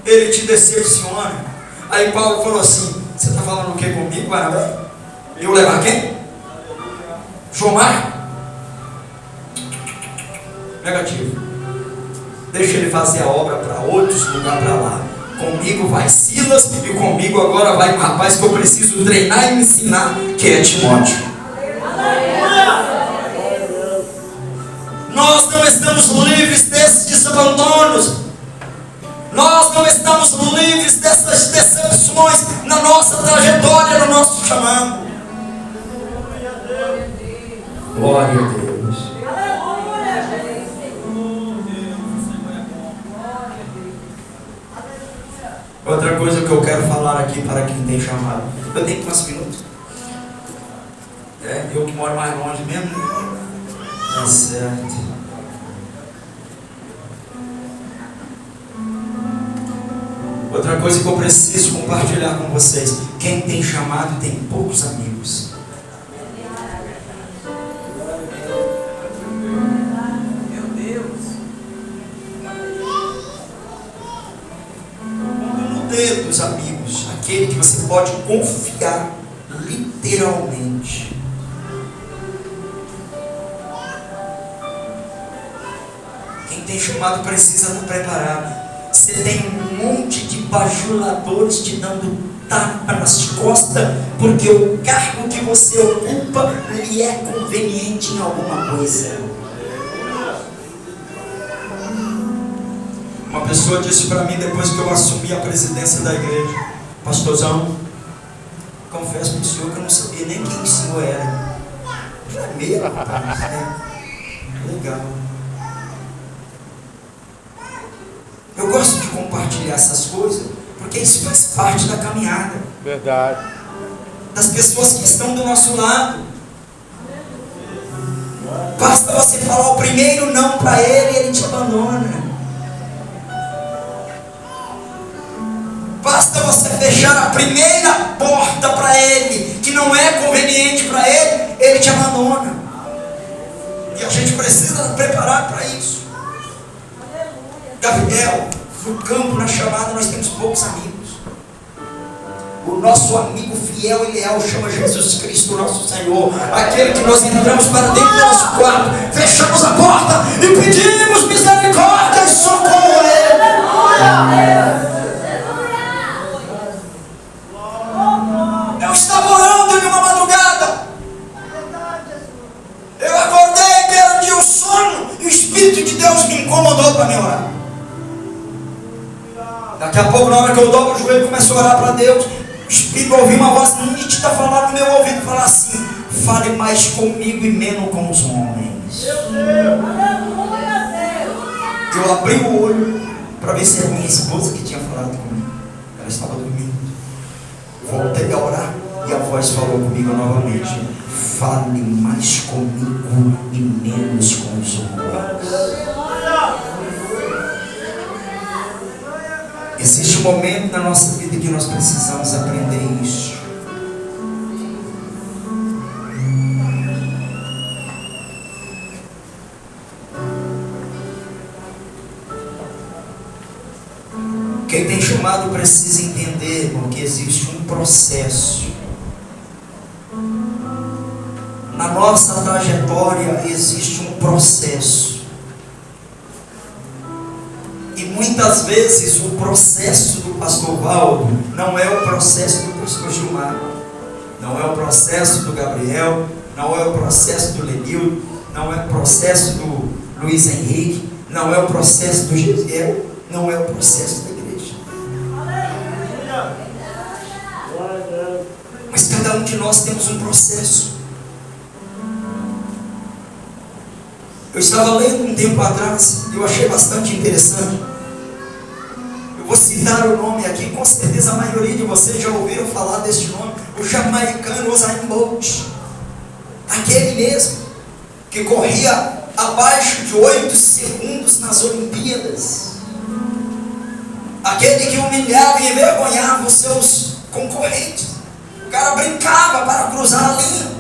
ele te decepciona. Aí Paulo falou assim: você está falando o que comigo, Barnabé? Eu levar quem? João Marcos? Negativo. Deixa ele fazer a obra para outros lugares para lá. Comigo vai Silas e comigo agora vai um rapaz que eu preciso treinar e me ensinar, que é Timóteo. Nós não estamos livres desses desabandonos. Nós não estamos livres dessas decepções na nossa trajetória, no nosso chamado. Glória a Deus. Outra coisa que eu quero falar aqui para quem tem chamado. Eu tenho quantos minutos? Eu que moro mais longe mesmo, né? Tá certo. Outra coisa que eu preciso compartilhar com vocês: quem tem chamado tem poucos amigos. Meu Deus. Conta no dedo os amigos, aquele que você pode confiar literalmente. Quem tem chamado precisa estar preparado. Você tem um monte de bajuladores te dando tapa nas costas, porque o cargo que você ocupa lhe é conveniente em alguma coisa. Uma pessoa disse para mim depois que eu assumi a presidência da igreja: pastorzão, confesso para o senhor que eu não sabia nem quem o senhor era. Eu falei: meu rapaz, legal. Eu gosto de compartilhar essas coisas, porque isso faz parte da caminhada. Verdade. Das pessoas que estão do nosso lado. Basta você falar o primeiro não para ele e ele te abandona. Basta você fechar a primeira porta para ele, que não é conveniente para ele, ele te abandona. E a gente precisa preparar para isso. Gabriel, no campo, na chamada, nós temos poucos amigos. O nosso amigo fiel e leal chama Jesus Cristo, nosso Senhor. Aquele que nós entramos para dentro do nosso quarto, fechamos a porta e pedimos misericórdia e socorro a Ele. Eu estava orando em uma madrugada. Eu acordei, perdi o sono, e o Espírito de Deus me incomodou para me orar. Daqui a pouco, na hora que eu dobro o joelho, começo a orar para Deus. O Espírito ouviu uma voz nítida falar no meu ouvido, falar assim: fale mais comigo e menos com os homens. Eu abri o olho para ver se era minha esposa que tinha falado comigo. Ela estava dormindo. Voltei a orar e a voz falou comigo novamente: fale mais comigo e menos com os homens. Existe um momento na nossa vida que nós precisamos aprender isso. Quem tem chamado precisa entender, irmão, que existe um processo. Na nossa trajetória existe um processo. E muitas vezes o processo do pastor Valdo não é o processo do pastor Gilmar, não é o processo do Gabriel, não é o processo do Lenildo, não é o processo do Luiz Henrique, não é o processo do Gesiel, não é o processo da igreja. Mas cada um de nós temos um processo. Eu estava lendo um tempo atrás e eu achei bastante interessante. Eu vou citar o nome aqui, com certeza a maioria de vocês já ouviram falar deste nome, o jamaicano Usain Bolt. Aquele mesmo que corria abaixo de 8 segundos nas Olimpíadas. Aquele que humilhava e envergonhava os seus concorrentes. O cara brincava para cruzar a linha.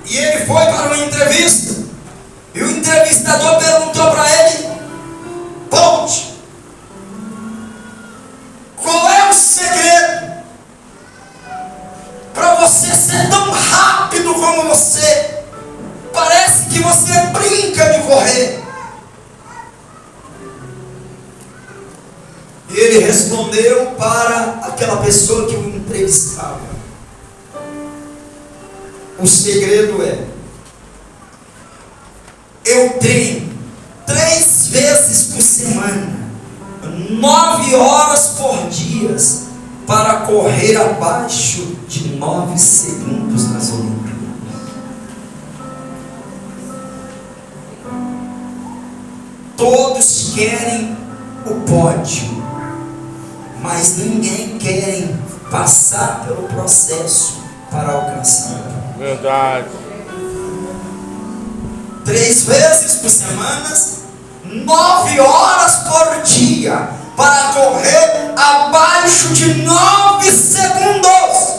E ele foi para uma entrevista. E o entrevistador perguntou para ele: Bolt, qual é o segredo para você ser tão rápido como você? Parece que você brinca de correr. E ele respondeu para aquela pessoa que o entrevistava: o segredo é, eu treino 3 vezes por semana, 9 horas por dia, para correr abaixo de 9 segundos nas Olimpíadas. Todos querem o pódio, mas ninguém quer passar pelo processo para alcançar. Verdade. 3 vezes por semana, 9 horas por dia, para correr abaixo de 9 segundos.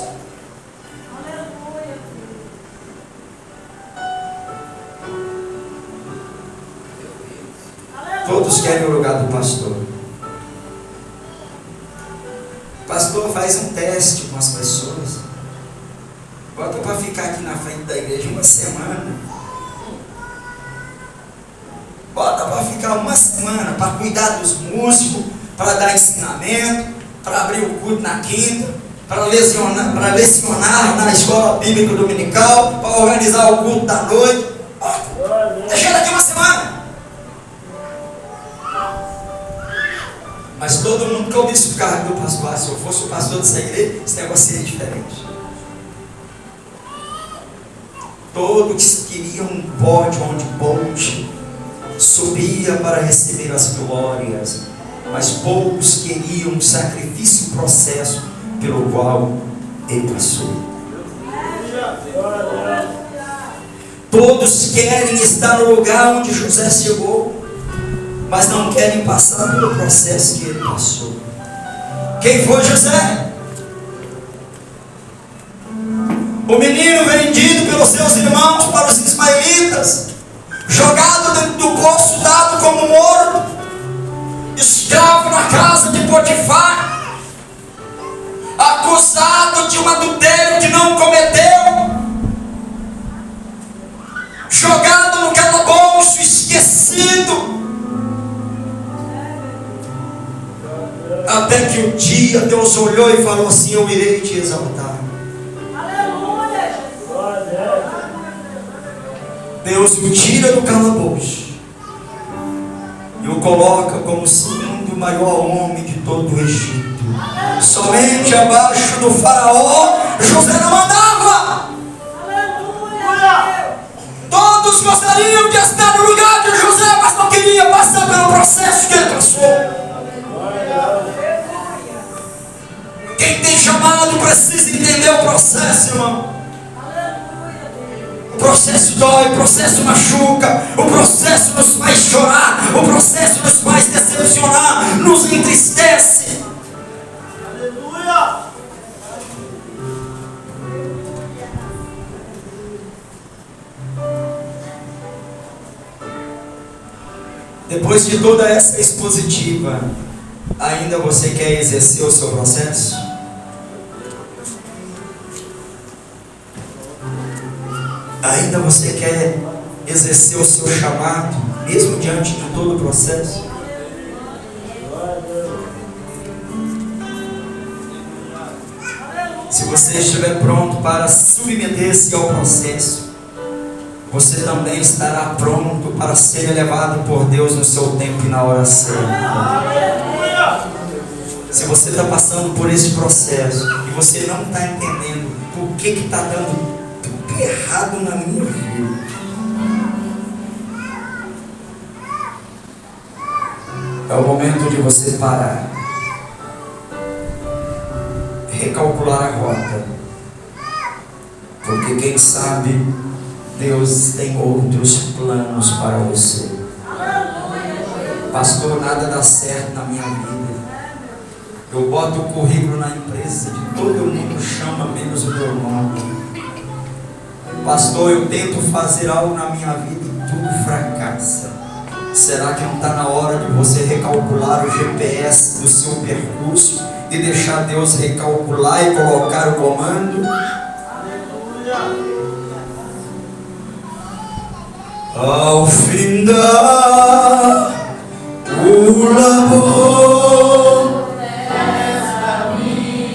Todos querem o lugar do pastor. O pastor faz um teste com as pessoas. Bota para ficar aqui na frente da igreja uma semana. Bota para ficar uma semana, para cuidar dos músicos, para dar ensinamento, para abrir o culto na quinta, para lecionar na escola bíblica dominical, para organizar o culto da noite. Deixa ele aqui uma semana. Mas todo mundo que ouvisse o cargo do pastor, se eu fosse o pastor dessa igreja, esse negócio seria diferente. Todos queriam um pódio onde Bolt subia para receber as glórias, mas poucos queriam um sacrifício e processo pelo qual ele passou. Todos querem estar no lugar onde José chegou, mas não querem passar pelo processo que ele passou. Quem foi José? O menino vendido pelos seus irmãos para os ismaelitas, jogado dentro do poço, dado como morto, escravo na casa de Potifar, acusado de um adultério que não cometeu, jogado no calabouço, esquecido, até que um dia Deus olhou e falou assim: eu irei te exaltar. Deus o tira do calabouço e o coloca como o segundo maior homem de todo o Egito. Somente abaixo do faraó José não mandava. Todos gostariam de estar no lugar de José, mas não queria passar pelo processo que ele passou. Quem tem chamado precisa entender o processo, irmão. O processo dói, o processo machuca, o processo nos faz chorar, o processo nos faz decepcionar, nos entristece. Aleluia! Depois de toda essa expositiva, ainda você quer exercer o seu processo? Ainda você quer exercer o seu chamado, mesmo diante de todo o processo? Se você estiver pronto para submeter-se ao processo, você também estará pronto para ser elevado por Deus no seu tempo e na hora certa. Se você está passando por esse processo e você não está entendendo por que está dando tudo errado na minha vida, é o momento de você parar, recalcular a rota, porque quem sabe Deus tem outros planos para você. Pastor, nada dá certo na minha vida. Eu boto o currículo na empresa de todo mundo chama menos o meu nome. Pastor, eu tento fazer algo na minha vida e tudo fracassa. Será que não está na hora de você recalcular o GPS do seu percurso e deixar Deus recalcular e colocar o comando? Ao findar o labor dessa vida,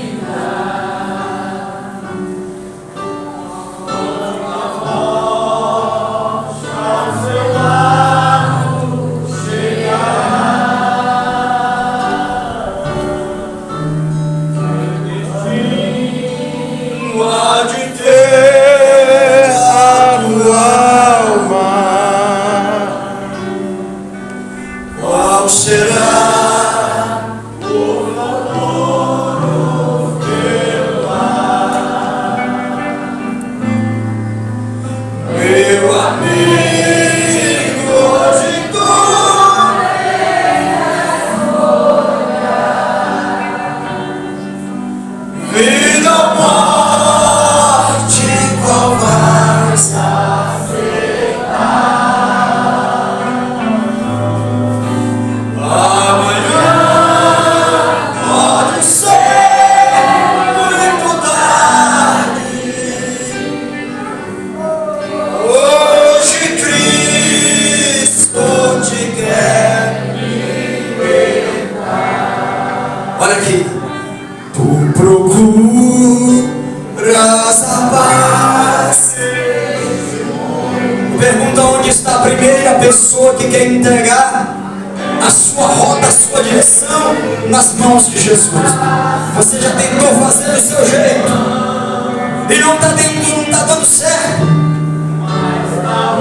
ao seu lado chegar, destino há de ter a tua alma. Qual será o namoro teu lar, meu amigo, hoje tu vida ou morte, qual vais aceitar? Olha aqui, tu procuras a paz. Pergunta onde está a primeira pessoa que quer entregar a sua rota, a sua direção nas mãos de Jesus. Você já tentou fazer do seu jeito e não está dando certo.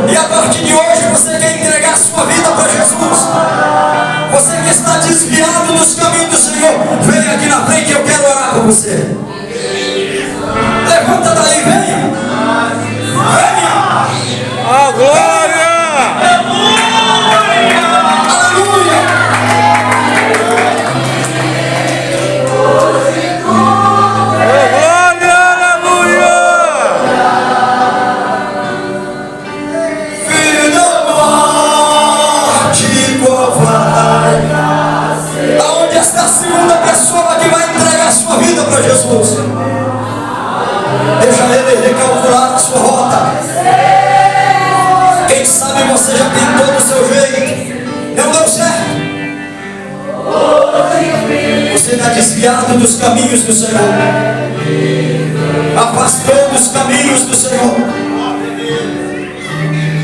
E a partir de hoje você quer entregar a sua vida para Jesus. Você que está desviado dos caminhos do Senhor, vem aqui na frente, eu quero orar por você. Levanta daí, venha. Venha. A glória! Aleluia. Glória, aleluia! Vida ou morte, qual vai? Aonde está a segunda pessoa que vai entregar a sua vida para Jesus? Deixa ele recalcular a sua rota. Quem sabe você já tentou do seu jeito, não deu certo. Você está desviado dos caminhos do Senhor, afastou dos caminhos do Senhor.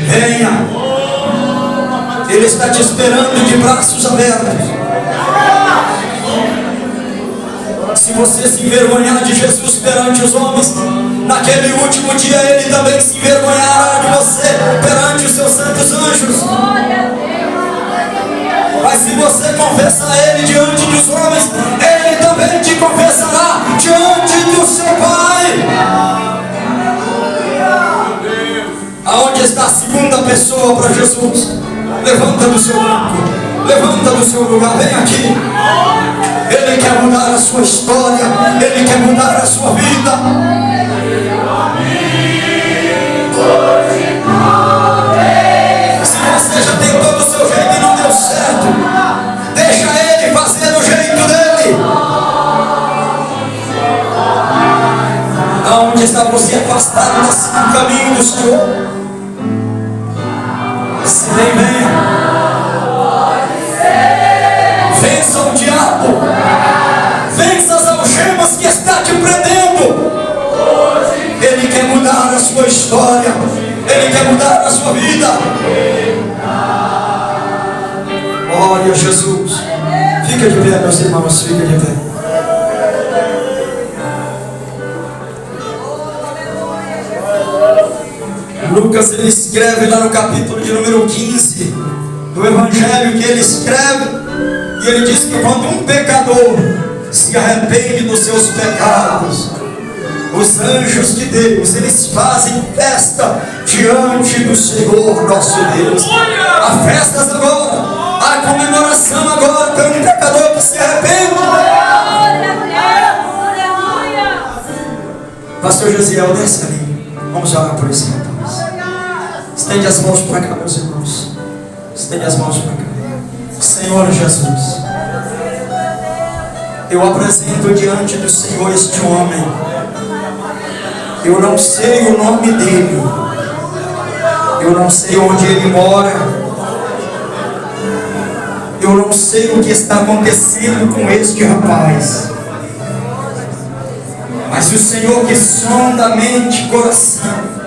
Venha, Ele está te esperando de braços abertos. Se você se envergonhar de Jesus perante os homens, naquele último dia Ele também se envergonhará de você perante os seus santos anjos. Mas se você confessar Ele diante dos homens, Ele também te confessará diante do seu Pai. Aonde está a segunda pessoa para Jesus? Levanta do seu banco, levanta do seu lugar, vem aqui. Ele quer mudar a sua história, Ele quer mudar a sua vida. Se você já tentou do seu jeito e não deu certo, deixa Ele fazer do jeito dele. Aonde está você afastado do caminho do Senhor? Se nem venha. Vença o diabo. Vença as algemas que está te prendendo. Ele quer mudar a sua história. Ele quer mudar a sua vida. Glória a Jesus. Fica Fica de pé, meus irmãos, fica de pé. Lucas, ele escreve lá no capítulo de número 15 do Evangelho, que ele escreve, e ele diz que quando um pecador se arrepende dos seus pecados, os anjos de Deus, eles fazem festa diante do Senhor nosso Deus. Há festas agora, há comemoração agora para um pecador que se arrepende. Pastor Josiel, desce ali, vamos orar por esse rapaz. Estende as mãos para cá, meus irmãos. Estende as mãos para cá. Senhor Jesus, eu apresento diante do Senhor este homem. Eu não sei o nome dele, eu não sei onde ele mora, eu não sei o que está acontecendo com este rapaz, mas o Senhor que sonda a mente e coração,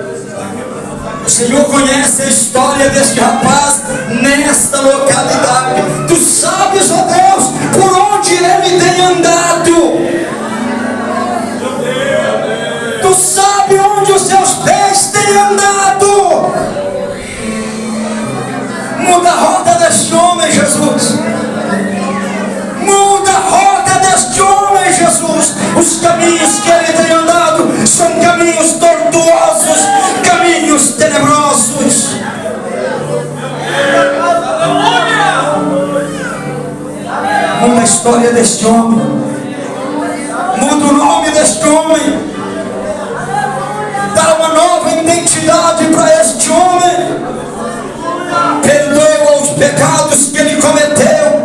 o Senhor conhece a história deste rapaz nesta localidade. Tu sabes, ó Deus, por onde ele tem andado. Tu sabe onde os seus pés têm andado. Muda a rota deste homem, Jesus. Muda a rota deste homem, Jesus. Os caminhos que ele tem andado são caminhos tortuosos, caminhos tenebrosos. Muda a história deste homem. Muda o nome deste homem. Dá uma nova identidade para este homem. Perdoa os pecados que ele cometeu.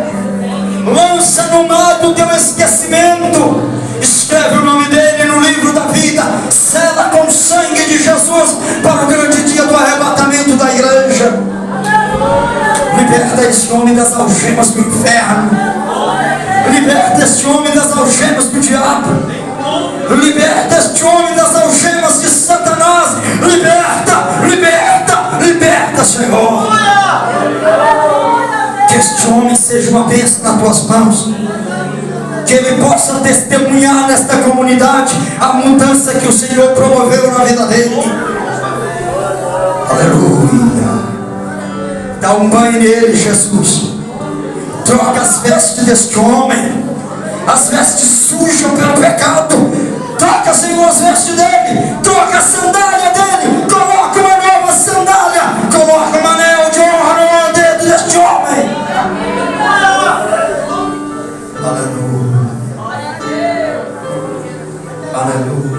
Lança no mar do teu esquecimento. Escreve o nome dele no livro da vida. Sela com o sangue de Jesus para o grande dia do arrebatamento da igreja. Liberta este homem das algemas do inferno. Liberta este homem das algemas do diabo. Liberta este homem das algemas de Satanás. Liberta, liberta, liberta, Senhor. Que este homem seja uma bênção nas tuas mãos. Que ele possa testemunhar nesta comunidade a mudança que o Senhor promoveu na vida dele. Aleluia. Dá um banho nele, Jesus. Troca as vestes deste homem, as vestes sujas pelo pecado. Troca, Senhor, as vestes dele. Troca a sandália dele. Coloca uma nova sandália. Coloca um anel de honra no dedo deste homem. Aleluia. Aleluia.